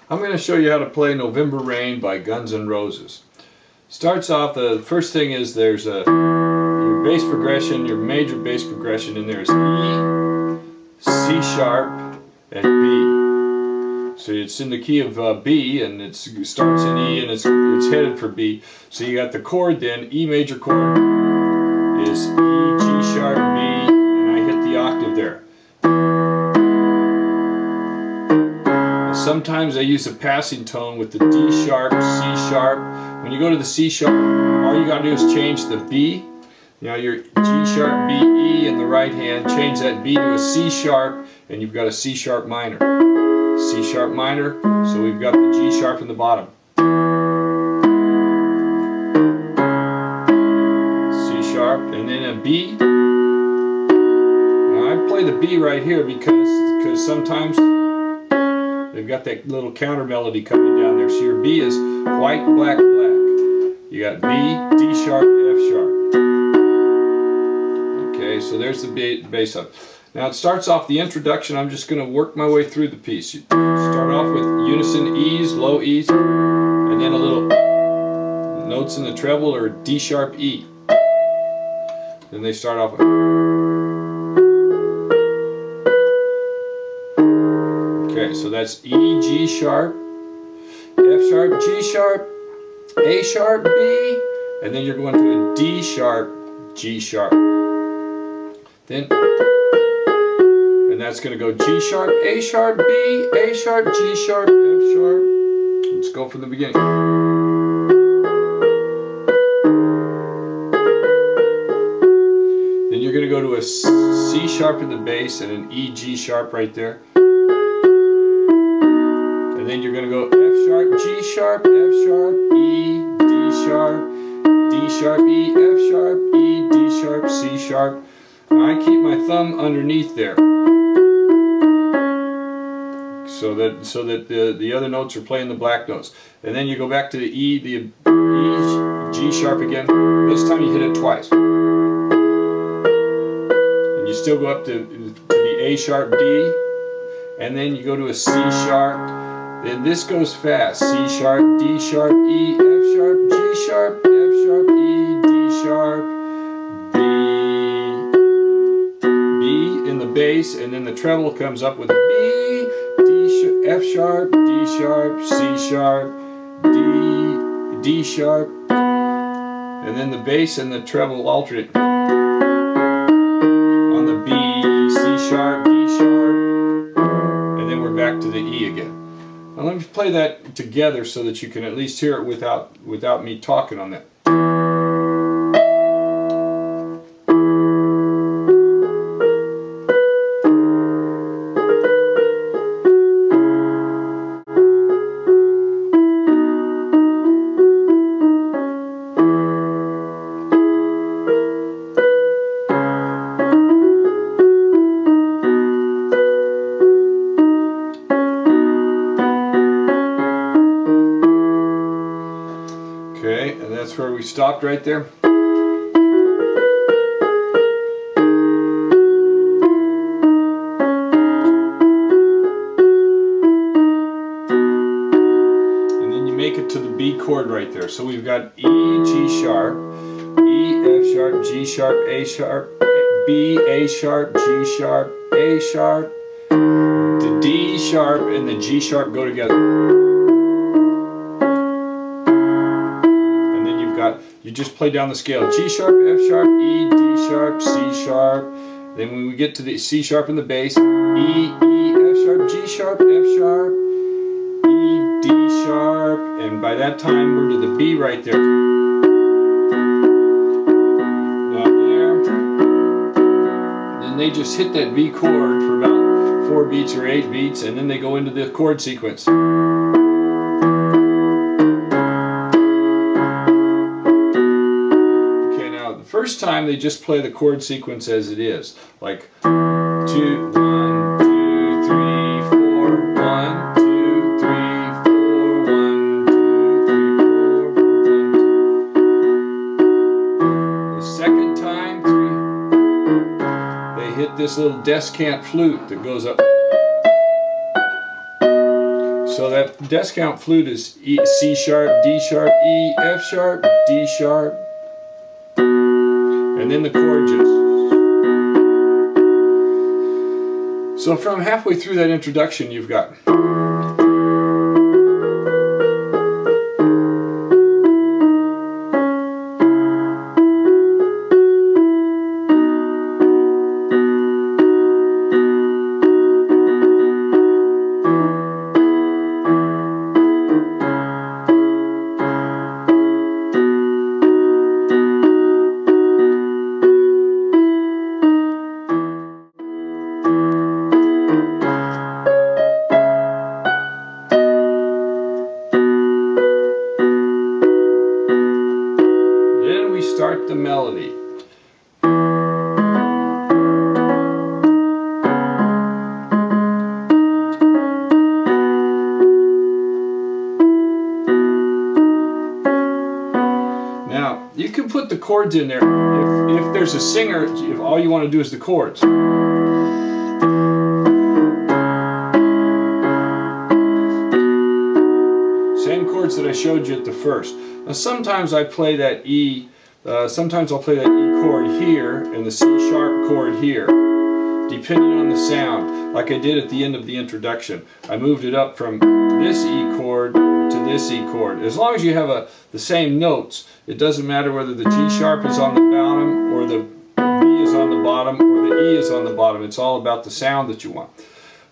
I'm going to show you how to play November Rain by Guns N' Roses. Starts off, the first thing is there's your bass progression, your major bass progression in there is E, C sharp, and B. So it's in the key of B, and it starts in E and it's headed for B. So you got the chord then, E major chord is E, G sharp, B, and I hit the octave there. Sometimes I use a passing tone with the D sharp, C sharp. When you go to the C sharp, all you gotta do is change the B. Now your G sharp, B, E in the right hand, change that B to a C sharp, and you've got a C sharp minor. C sharp minor, so we've got the G sharp in the bottom. C sharp, and then a B. Now I play the B right here because sometimes they've got that little counter melody coming down there. So your B is white, black, black. You got B, D sharp, F sharp. Okay, so there's the bass up. Now it starts off the introduction. I'm just going to work my way through the piece. You start off with unison E's, low E's, and then a little notes in the treble or D sharp E. Then they start off with. Okay, so that's E, G sharp, F sharp, G sharp, A sharp, B, and then you're going to a D sharp, G sharp. Then, and that's going to go G sharp, A sharp, B, A sharp, G sharp, F sharp. Let's go from the beginning. Then you're going to go to a C sharp in the bass and an E, G sharp right there. And then you're going to go F sharp, G sharp, F sharp, E, D sharp, D sharp, E, F sharp, E, D sharp, C sharp. Now I keep my thumb underneath there, so that the other notes are playing the black notes. And then you go back to the E, G sharp again. This time you hit it twice. And you still go up to the A sharp, D, and then you go to a C sharp. Then this goes fast. C sharp, D sharp, E, F sharp, G sharp, F sharp, E, D sharp, B in the bass, and then the treble comes up with B, D, F sharp, D sharp, C sharp, D sharp, and then the bass and the treble alternate on the B, C sharp, D sharp, and then we're back to the E again. Now let me play that together so that you can at least hear it without me talking on that. Okay, and that's where we stopped right there. And then you make it to the B chord right there. So we've got E, G sharp, E, F sharp, G sharp, A sharp, B, A sharp, G sharp, A sharp. The D sharp and the G sharp go together. You just play down the scale. G sharp, F sharp, E, D sharp, C sharp. Then when we get to the C sharp in the bass, E, F sharp, G sharp, F sharp, E, D sharp. And by that time we're to the B right there. Now there. Then they just hit that B chord for about 4 beats or 8 beats, and then they go into the chord sequence. First time they just play the chord sequence as it is, like 2, 1, 2, 3, 4, 1, 2, 3, 4, 1, 2, 3, 4, 1, 2. The second time, they hit this little descant flute that goes up. So that descant flute is E, C sharp, D sharp, E, F sharp, D sharp, and then the chord just. So from halfway through that introduction, you've got. Start the melody. Now, you can put the chords in there. If there's a singer, if all you want to do is the chords. Same chords that I showed you at the first. Now, sometimes I play that E. Sometimes I'll play that E chord here and the C sharp chord here, depending on the sound, like I did at the end of the introduction. I moved it up from this E chord to this E chord. As long as you have the same notes, it doesn't matter whether the G sharp is on the bottom or the B is on the bottom or the E is on the bottom. It's all about the sound that you want.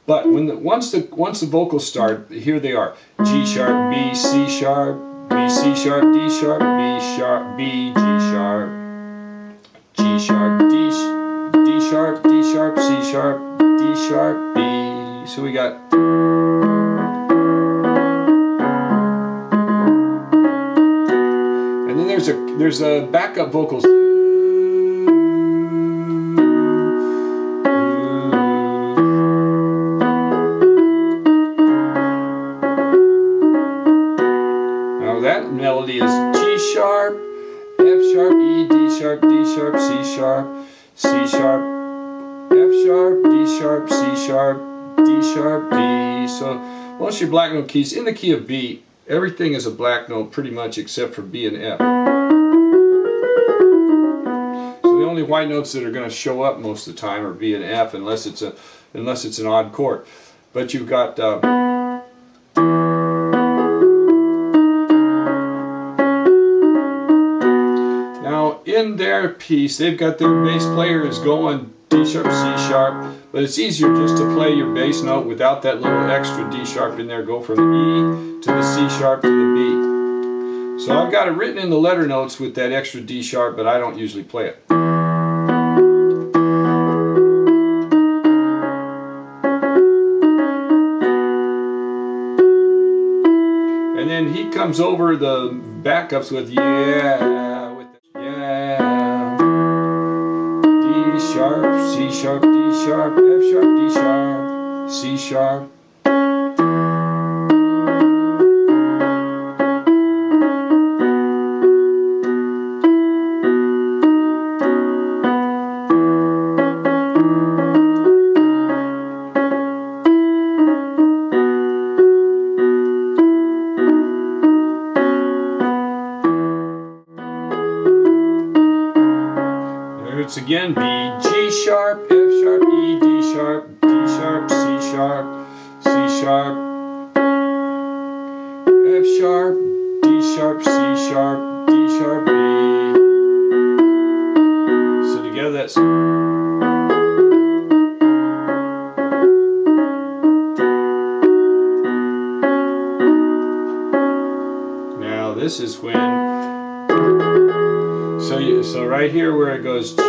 But once the vocals start, here they are: G sharp, B, C sharp, B, C sharp, D sharp, B sharp, B, G sharp, G sharp, D sharp, D sharp, C sharp, D sharp, B. So we got. And then there's a backup vocals. That melody is G sharp, F sharp, E, D sharp, D sharp, C sharp, C sharp, F sharp, D sharp, C sharp, D sharp, B. So most of your black note keys in the key of B, everything is a black note pretty much except for B and F. So the only white notes that are going to show up most of the time are B and F, unless it's an odd chord. But you've got in their piece, they've got their bass player is going D sharp, C sharp, but it's easier just to play your bass note without that little extra D sharp in there. Go from the E to the C sharp to the B. So I've got it written in the letter notes with that extra D sharp, but I don't usually play it. And then he comes over the backups with yeah, with the, yeah, D sharp, C sharp, D sharp, F sharp, D sharp, C sharp. It's again B, G sharp, F sharp, E, D sharp, D sharp, C sharp, C sharp, F sharp, D sharp, C sharp, D sharp, B. So together that's. Now this is when. So right here where it goes. So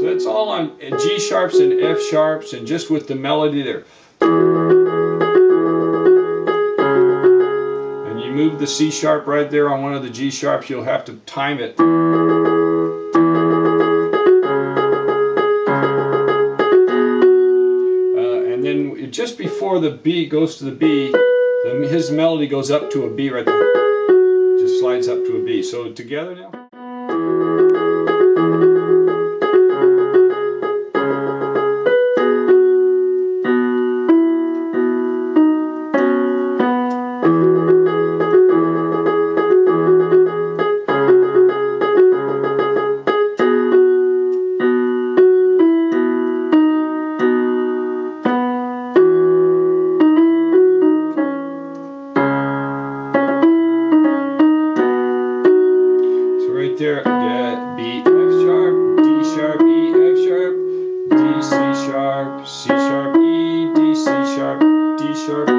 it's all on G sharps and F sharps, and just with the melody there. And you move the C sharp right there on one of the G sharps, you'll have to time it. Just before the B goes to the B, his melody goes up to a B right there. Just slides up to a B. So together now. sharp, C sharp, E, D, C sharp, D sharp, B.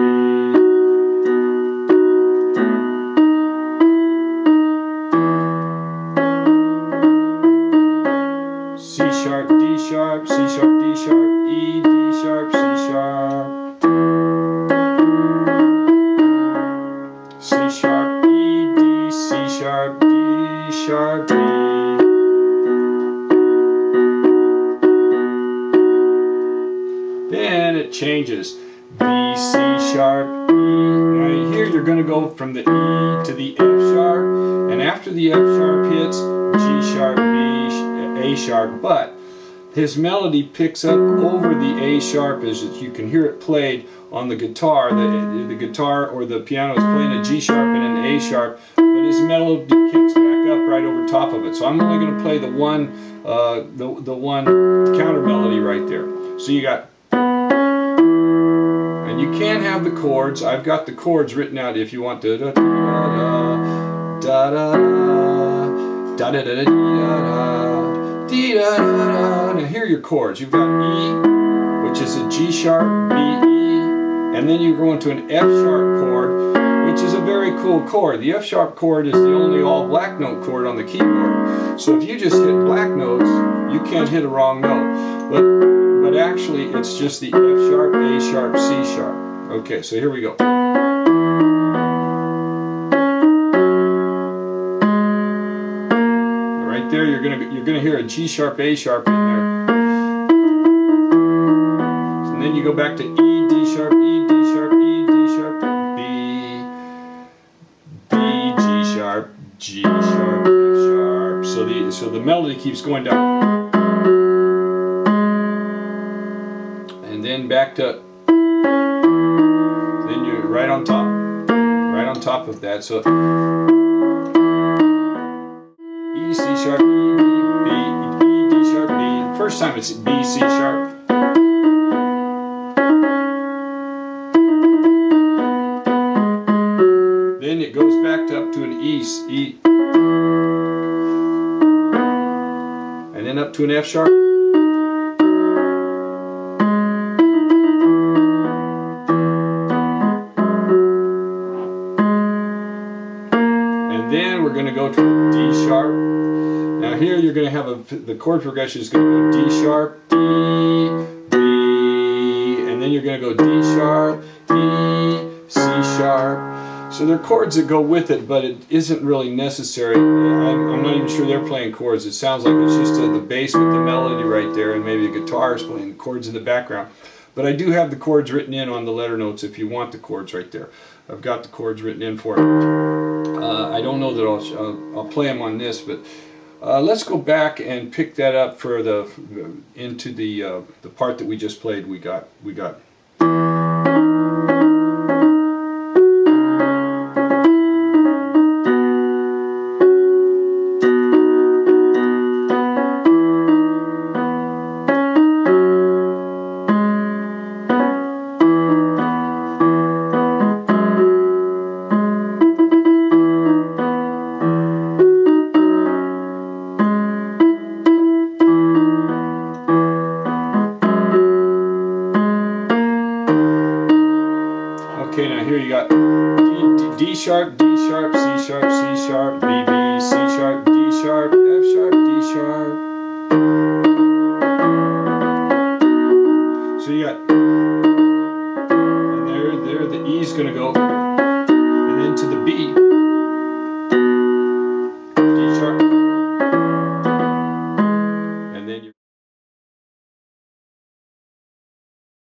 C sharp, D sharp, C sharp, D sharp, E, D sharp, C sharp. C sharp, E, D, C sharp, D sharp, B. Then it changes. B, C sharp, E. Now here you're going to go from the E to the F sharp, and after the F sharp hits, G sharp, B, A sharp, but his melody picks up over the A sharp as you can hear it played on the guitar. The guitar or the piano is playing a G sharp and an A sharp, but his melody kicks back up right over top of it. So I'm only going to play the one counter melody right there. So you got, and you can have the chords. I've got the chords written out if you want to. Da da da da da da da da da. Now here are your chords. You've got E, which is a G sharp, B, E, and then you go into an F sharp chord, which is a very cool chord. The F sharp chord is the only all black note chord on the keyboard. So if you just hit black notes, you can't hit a wrong note. But actually it's just the F sharp, A sharp, C sharp. Okay, so here we go. There you're gonna hear a G sharp, A sharp in there, and then you go back to E, D sharp, E, D sharp, E, D sharp, B, B, G sharp, G sharp, F sharp. So the melody keeps going down, and then back to, then you're right on top of that. So E, C sharp, E, B, E, D sharp, B. First time it's B, C sharp. Then it goes back up to an E, and then up to an F sharp. And then we're going to go to a D sharp. Now here you're going to have the chord progression is going to go D sharp, D, B, and then you're going to go D sharp, D, C sharp. So they're chords that go with it, but it isn't really necessary. I'm not even sure they're playing chords. It sounds like it's just the bass with the melody right there, and maybe the guitar is playing the chords in the background. But I do have the chords written in on the letter notes if you want the chords right there. I've got the chords written in for it. I don't know that I'll play them on this, but let's go back and pick that up for into the part that we just played. We got. Okay, now here you got D sharp, D sharp, C sharp, C sharp, B, B, C sharp, D sharp, F sharp, D sharp. So you got, and there the E is going to go, and then to the B.